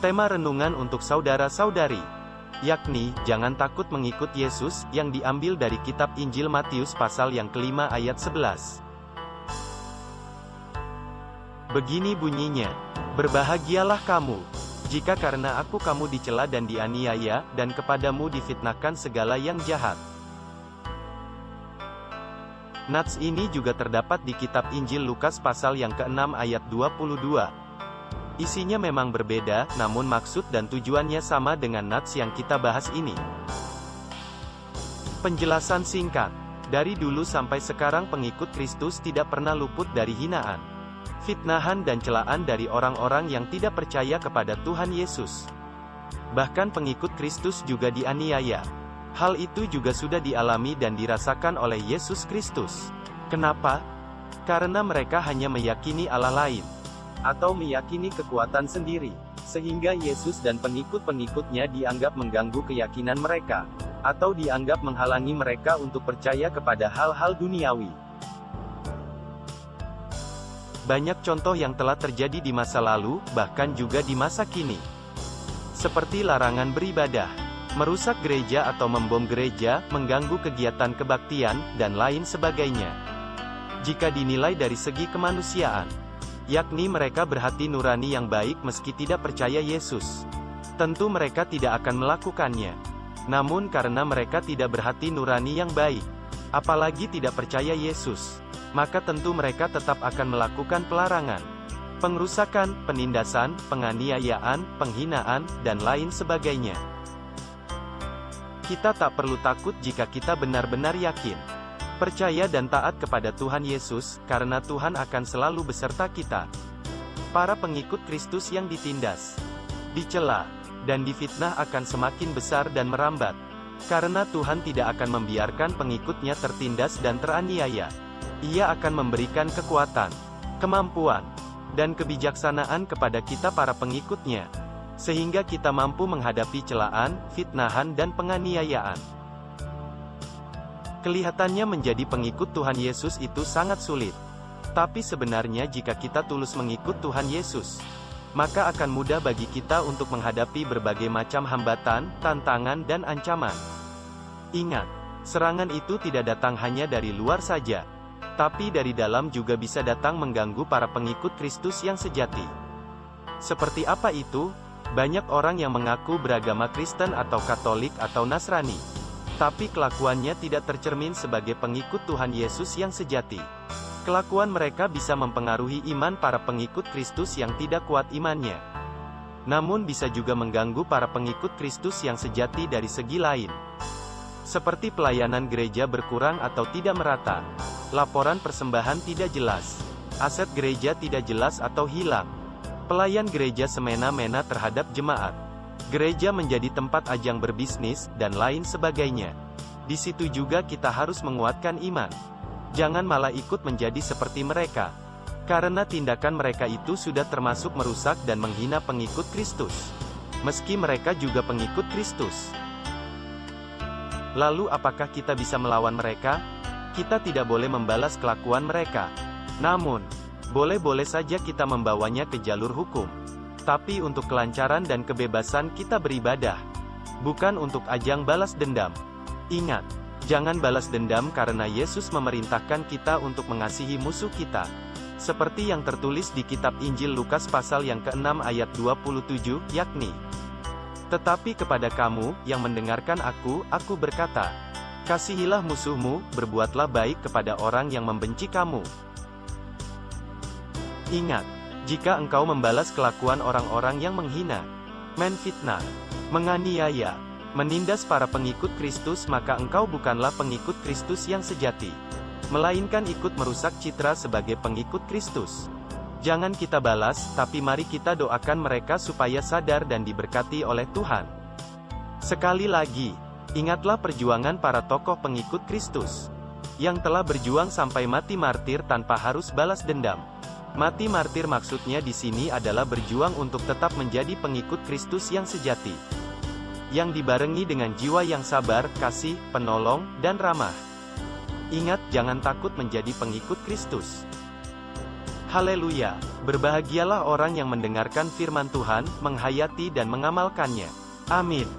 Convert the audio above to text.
Tema renungan untuk saudara-saudari, yakni, jangan takut mengikut Yesus, yang diambil dari kitab Injil Matius pasal yang kelima ayat 11. Begini bunyinya, "Berbahagialah kamu, jika karena aku kamu dicela dan dianiaya, dan kepadamu difitnahkan segala yang jahat." Nats ini juga terdapat di kitab Injil Lukas pasal yang ke-6 ayat 22. Isinya memang berbeda, namun maksud dan tujuannya sama dengan nats yang kita bahas ini. Penjelasan singkat. Dari dulu sampai sekarang pengikut Kristus tidak pernah luput dari hinaan, fitnahan dan celaan dari orang-orang yang tidak percaya kepada Tuhan Yesus. Bahkan pengikut Kristus juga dianiaya. Hal itu juga sudah dialami dan dirasakan oleh Yesus Kristus. Kenapa? Karena mereka hanya meyakini Allah lain, atau meyakini kekuatan sendiri, sehingga Yesus dan pengikut-pengikutnya dianggap mengganggu keyakinan mereka, atau dianggap menghalangi mereka untuk percaya kepada hal-hal duniawi. Banyak contoh yang telah terjadi di masa lalu, bahkan juga di masa kini. Seperti larangan beribadah, merusak gereja atau membom gereja, mengganggu kegiatan kebaktian, dan lain sebagainya. Jika dinilai dari segi kemanusiaan, yakni mereka berhati nurani yang baik meski tidak percaya Yesus, tentu mereka tidak akan melakukannya. Namun karena mereka tidak berhati nurani yang baik, apalagi tidak percaya Yesus, maka tentu mereka tetap akan melakukan pelarangan, pengrusakan, penindasan, penganiayaan, penghinaan, dan lain sebagainya. Kita tak perlu takut jika kita benar-benar yakin, percaya dan taat kepada Tuhan Yesus, karena Tuhan akan selalu beserta kita. Para pengikut Kristus yang ditindas, dicela, dan difitnah akan semakin besar dan merambat, karena Tuhan tidak akan membiarkan pengikutnya tertindas dan teraniaya. Ia akan memberikan kekuatan, kemampuan, dan kebijaksanaan kepada kita para pengikutnya, sehingga kita mampu menghadapi celaan, fitnahan dan penganiayaan. Kelihatannya menjadi pengikut Tuhan Yesus itu sangat sulit. Tapi sebenarnya jika kita tulus mengikut Tuhan Yesus, maka akan mudah bagi kita untuk menghadapi berbagai macam hambatan, tantangan dan ancaman. Ingat, serangan itu tidak datang hanya dari luar saja, tapi dari dalam juga bisa datang mengganggu para pengikut Kristus yang sejati. Seperti apa itu? Banyak orang yang mengaku beragama Kristen atau Katolik atau Nasrani, tapi kelakuannya tidak tercermin sebagai pengikut Tuhan Yesus yang sejati. Kelakuan mereka bisa mempengaruhi iman para pengikut Kristus yang tidak kuat imannya. Namun bisa juga mengganggu para pengikut Kristus yang sejati dari segi lain. Seperti pelayanan gereja berkurang atau tidak merata, laporan persembahan tidak jelas, aset gereja tidak jelas atau hilang, pelayan gereja semena-mena terhadap jemaat, gereja menjadi tempat ajang berbisnis, dan lain sebagainya. Di situ juga kita harus menguatkan iman. Jangan malah ikut menjadi seperti mereka, karena tindakan mereka itu sudah termasuk merusak dan menghina pengikut Kristus, meski mereka juga pengikut Kristus. Lalu apakah kita bisa melawan mereka? Kita tidak boleh membalas kelakuan mereka. Namun, boleh-boleh saja kita membawanya ke jalur hukum. Tapi untuk kelancaran dan kebebasan kita beribadah, bukan untuk ajang balas dendam. Ingat, jangan balas dendam karena Yesus memerintahkan kita untuk mengasihi musuh kita. Seperti yang tertulis di kitab Injil Lukas pasal yang ke-6 ayat 27, yakni, "Tetapi kepada kamu, yang mendengarkan aku berkata, kasihilah musuhmu, berbuatlah baik kepada orang yang membenci kamu." Ingat, jika engkau membalas kelakuan orang-orang yang menghina, menfitnah, menganiaya, menindas para pengikut Kristus, maka engkau bukanlah pengikut Kristus yang sejati, melainkan ikut merusak citra sebagai pengikut Kristus. Jangan kita balas, tapi mari kita doakan mereka supaya sadar dan diberkati oleh Tuhan. Sekali lagi, ingatlah perjuangan para tokoh pengikut Kristus, yang telah berjuang sampai mati martir tanpa harus balas dendam. Mati martir maksudnya di sini adalah berjuang untuk tetap menjadi pengikut Kristus yang sejati, yang dibarengi dengan jiwa yang sabar, kasih, penolong, dan ramah. Ingat, jangan takut menjadi pengikut Kristus. Haleluya! Berbahagialah orang yang mendengarkan firman Tuhan, menghayati dan mengamalkannya. Amin.